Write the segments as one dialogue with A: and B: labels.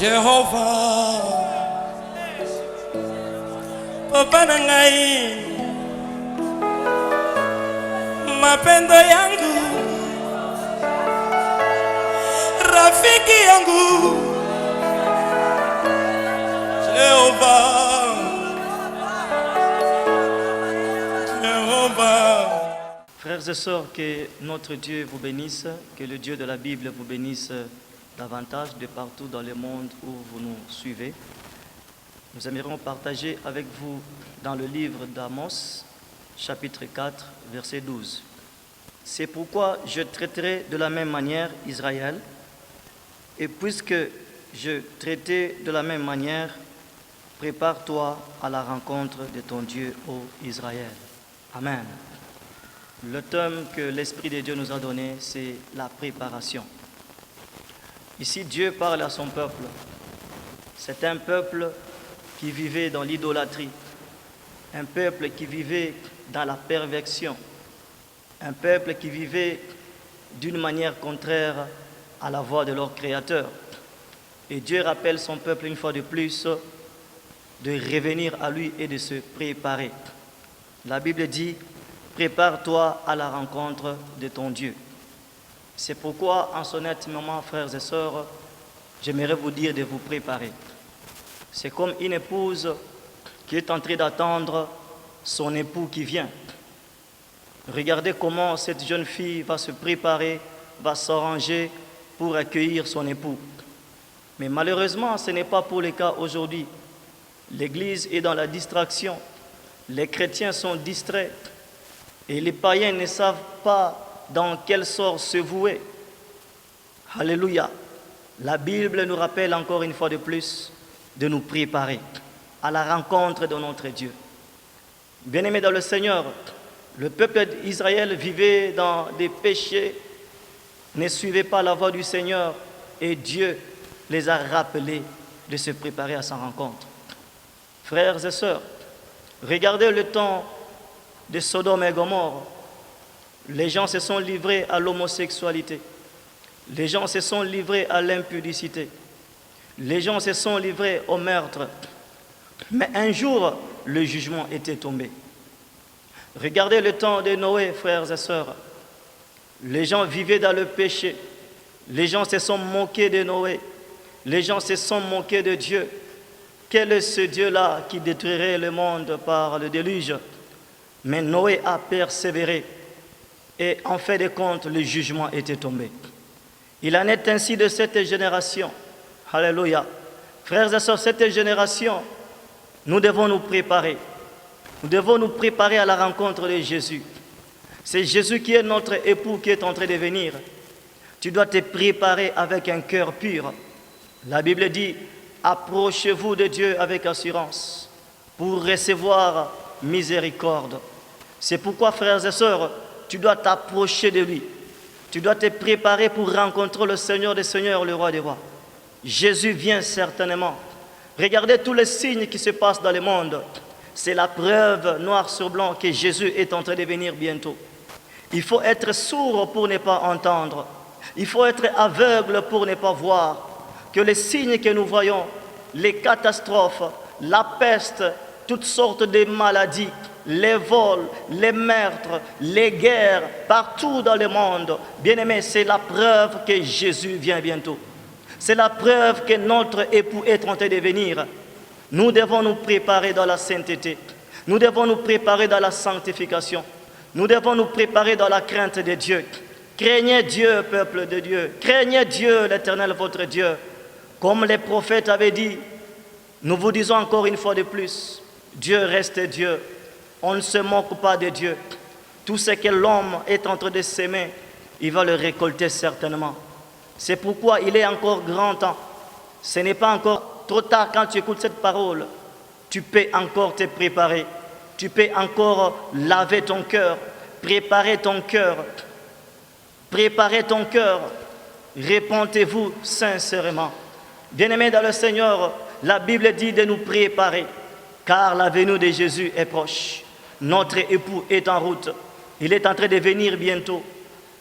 A: Jehovah, Papa Nangai, mapendo yangu, rafiki yangu, Jehovah, Jehovah.
B: Frères et sœurs, que notre Dieu vous bénisse, que le Dieu de la Bible vous bénisse davantage de partout dans le monde où vous nous suivez. Nous aimerions partager avec vous dans le livre d'Amos, chapitre 4, verset 12. C'est pourquoi je traiterai de la même manière Israël, et puisque je traitais de la même manière, prépare-toi à la rencontre de ton Dieu, ô Israël. Amen. Le thème que l'Esprit de Dieu nous a donné, c'est la préparation. Ici, Dieu parle à son peuple. C'est un peuple qui vivait dans l'idolâtrie, un peuple qui vivait dans la perversion, un peuple qui vivait d'une manière contraire à la voix de leur Créateur. Et Dieu rappelle son peuple une fois de plus de revenir à lui et de se préparer. La Bible dit: prépare-toi à la rencontre de ton Dieu. C'est pourquoi, en ce net moment, frères et sœurs, j'aimerais vous dire de vous préparer. C'est comme une épouse qui est en train d'attendre son époux qui vient. Regardez comment cette jeune fille va se préparer, va s'arranger pour accueillir son époux. Mais malheureusement, ce n'est pas pour le cas aujourd'hui. L'Église est dans la distraction. Les chrétiens sont distraits. Et les païens ne savent pas dans quel sort se vouer. Alléluia. La Bible nous rappelle encore une fois de plus de nous préparer à la rencontre de notre Dieu. Bien-aimés dans le Seigneur, le peuple d'Israël vivait dans des péchés, ne suivait pas la voie du Seigneur, et Dieu les a rappelés de se préparer à sa rencontre. Frères et sœurs, regardez le temps de Sodome et Gomorrhe. Les gens se sont livrés à l'homosexualité. Les gens se sont livrés à l'impudicité. Les gens se sont livrés au meurtre. Mais un jour, le jugement était tombé. Regardez le temps de Noé, frères et sœurs. Les gens vivaient dans le péché. Les gens se sont moqués de Noé. Les gens se sont moqués de Dieu. Quel est ce Dieu-là qui détruirait le monde par le déluge? Mais Noé a persévéré. Et en fait de compte, le jugement était tombé. Il en est ainsi de cette génération. Alléluia. Frères et sœurs, cette génération, nous devons nous préparer. Nous devons nous préparer à la rencontre de Jésus. C'est Jésus qui est notre époux qui est en train de venir. Tu dois te préparer avec un cœur pur. La Bible dit: approchez-vous de Dieu avec assurance pour recevoir miséricorde. C'est pourquoi, frères et sœurs, tu dois t'approcher de lui. Tu dois te préparer pour rencontrer le Seigneur des Seigneurs, le Roi des Rois. Jésus vient certainement. Regardez tous les signes qui se passent dans le monde. C'est la preuve noir sur blanc que Jésus est en train de venir bientôt. Il faut être sourd pour ne pas entendre. Il faut être aveugle pour ne pas voir. Que les signes que nous voyons, les catastrophes, la peste, toutes sortes de maladies, les vols, les meurtres, les guerres, partout dans le monde, bien-aimés, c'est la preuve que Jésus vient bientôt. C'est la preuve que notre époux est en train de venir. Nous devons nous préparer dans la sainteté. Nous devons nous préparer dans la sanctification. Nous devons nous préparer dans la crainte de Dieu. Craignez Dieu, peuple de Dieu. Craignez Dieu, l'Éternel, votre Dieu. Comme les prophètes avaient dit, nous vous disons encore une fois de plus, Dieu reste Dieu. On ne se moque pas de Dieu. Tout ce que l'homme est en train de s'aimer, il va le récolter certainement. C'est pourquoi il est encore grand temps. Ce n'est pas encore trop tard quand tu écoutes cette parole. Tu peux encore te préparer. Tu peux encore laver ton cœur, préparer ton cœur. Préparez ton cœur. Répentez-vous sincèrement. Bien-aimés dans le Seigneur, la Bible dit de nous préparer, car la venue de Jésus est proche. Notre époux est en route. Il est en train de venir bientôt.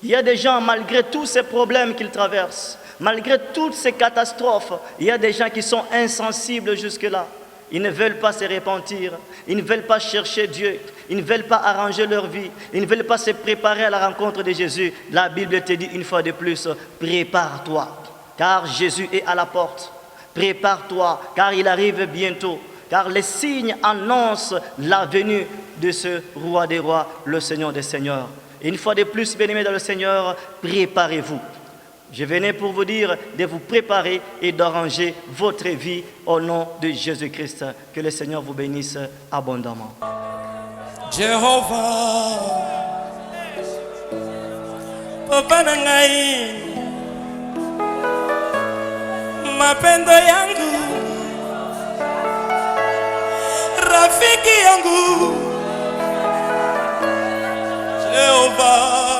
B: Il y a des gens, malgré tous ces problèmes qu'ils traversent, Malgré toutes ces catastrophes, il y a des gens qui sont insensibles jusque-là. Ils ne veulent pas se repentir, ils ne veulent pas chercher Dieu, ils ne veulent pas arranger leur vie, ils ne veulent pas se préparer à la rencontre de Jésus. La Bible te dit une fois de plus, prépare-toi, car Jésus est à la porte. Prépare-toi, car il arrive bientôt, car les signes annoncent la venue de ce roi des rois, le Seigneur des seigneurs. Et une fois de plus, bien-aimés dans le Seigneur, préparez-vous. Je venais pour vous dire de vous préparer et d'arranger votre vie au nom de Jésus-Christ. Que le Seigneur vous bénisse abondamment.
A: Jéhovah, Papa Nangai, mapendo yangu, rafiki yangu, Jéhovah.